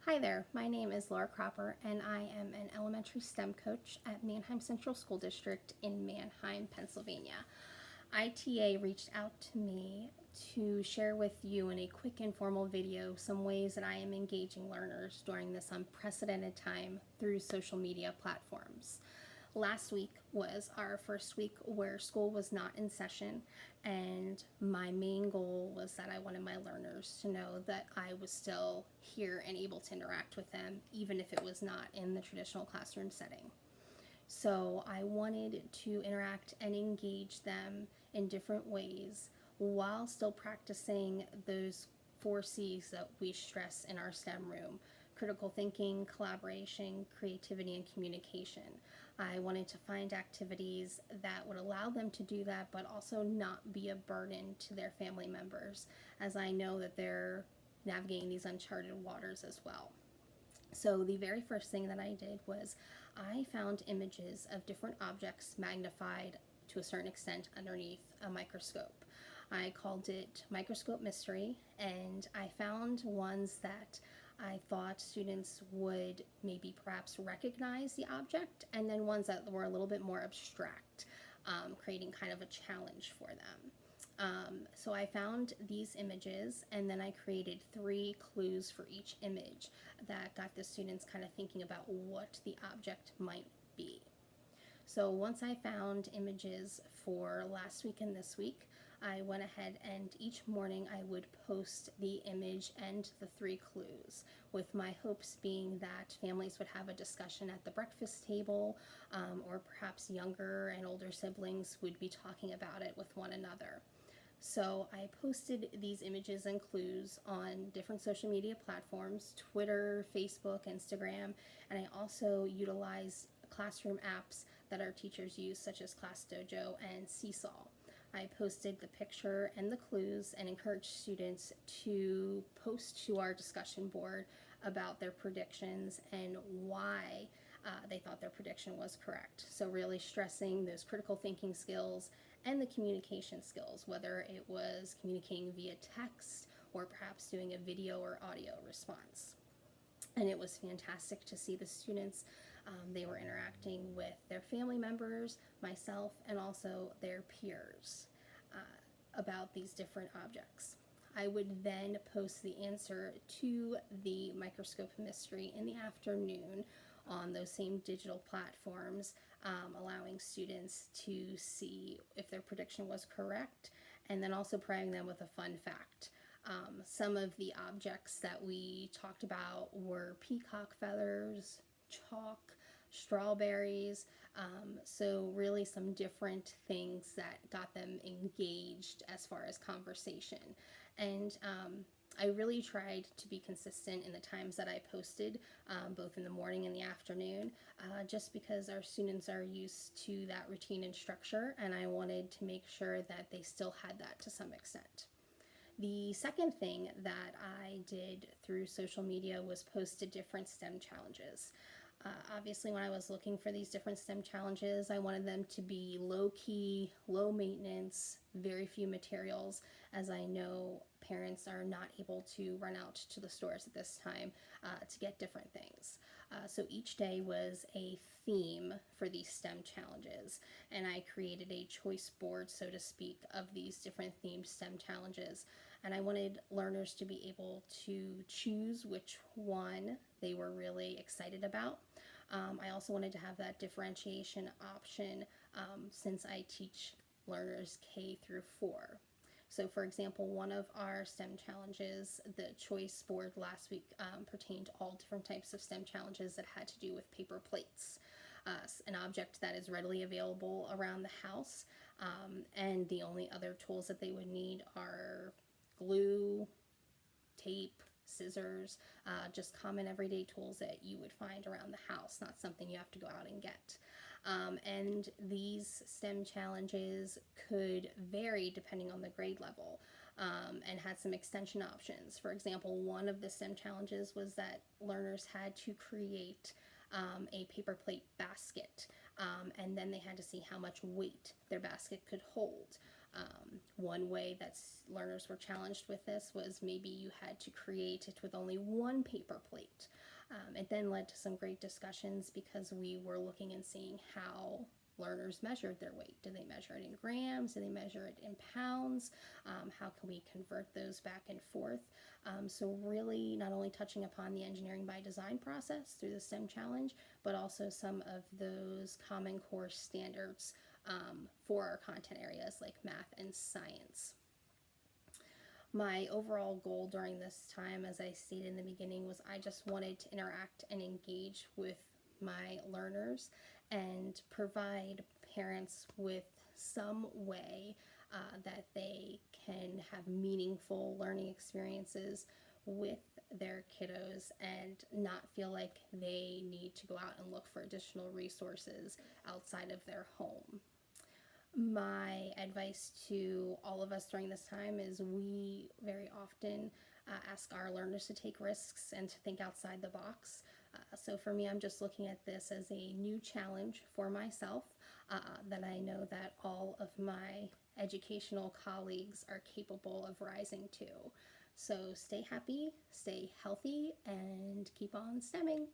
Hi there, my name is Laura Cropper, and I am an elementary STEM coach at Manheim Central School District in Manheim, Pennsylvania. ITA reached out to me to share with you in a quick informal video some ways that I am engaging learners during this unprecedented time through social media platforms. Last week was our first week where school was not in session, and my main goal was that I wanted my learners to know that I was still here and able to interact with them, even if it was not in the traditional classroom setting. So I wanted to interact and engage them in different ways while still practicing those 4 C's that we stress in our STEM room: critical thinking, collaboration, creativity, and communication. I wanted to find activities that would allow them to do that, but also not be a burden to their family members, as I know that they're navigating these uncharted waters as well. So the very first thing that I did was I found images of different objects magnified to a certain extent underneath a microscope. I called it Microscope Mystery, and I found ones that I thought students would maybe perhaps recognize the object, and then ones that were a little bit more abstract, creating kind of a challenge for them. So I found these images, and then I created 3 clues for each image that got the students kind of thinking about what the object might be. So once I found images for last week and this week, I went ahead and each morning I would post the image and the 3 clues, with my hopes being that families would have a discussion at the breakfast table, or perhaps younger and older siblings would be talking about it with one another. So I posted these images and clues on different social media platforms: Twitter, Facebook, Instagram, and I also utilized classroom apps that our teachers use, such as ClassDojo and Seesaw. I posted the picture and the clues and encouraged students to post to our discussion board about their predictions and why they thought their prediction was correct. So really stressing those critical thinking skills and the communication skills, whether it was communicating via text or perhaps doing a video or audio response. And it was fantastic to see the students. They were interacting with their family members, myself, and also their peers about these different objects. I would then post the answer to the microscope mystery in the afternoon on those same digital platforms, allowing students to see if their prediction was correct, and then also providing them with a fun fact. Some of the objects that we talked about were peacock feathers, chalk, strawberries, so really some different things that got them engaged as far as conversation. And I really tried to be consistent in the times that I posted, both in the morning and the afternoon, just because our students are used to that routine and structure, and I wanted to make sure that they still had that to some extent. The second thing that I did through social media was posted different STEM challenges. Obviously, when I was looking for these different STEM challenges, I wanted them to be low key, low maintenance, very few materials, as I know parents are not able to run out to the stores at this time to get different things. So each day was a theme for these STEM challenges, and I created a choice board, so to speak, of these different themed STEM challenges. And I wanted learners to be able to choose which one they were really excited about. I also wanted to have that differentiation option, since I teach learners K through 4. So for example, one of our STEM challenges, the choice board last week, pertained to all different types of STEM challenges that had to do with paper plates, an object that is readily available around the house, and the only other tools that they would need are glue, tape, scissors, just common everyday tools that you would find around the house, not something you have to go out and get. And these STEM challenges could vary depending on the grade level, and had some extension options. For example, one of the STEM challenges was that learners had to create a paper plate basket, and then they had to see how much weight their basket could hold. One way that learners were challenged with this was maybe you had to create it with only one paper plate. It then led to some great discussions because we were looking and seeing how learners measured their weight. Did they measure it in grams? Did they measure it in pounds? How can we convert those back and forth? So really not only touching upon the engineering by design process through the STEM challenge, but also some of those common core standards for our content areas like math and science. My overall goal during this time, as I stated in the beginning, was I just wanted to interact and engage with my learners and provide parents with some way that they can have meaningful learning experiences with their kiddos and not feel like they need to go out and look for additional resources outside of their home. My advice to all of us during this time is we very often ask our learners to take risks and to think outside the box. So for me, I'm just looking at this as a new challenge for myself that I know that all of my educational colleagues are capable of rising to. So stay happy, stay healthy, and keep on STEMming.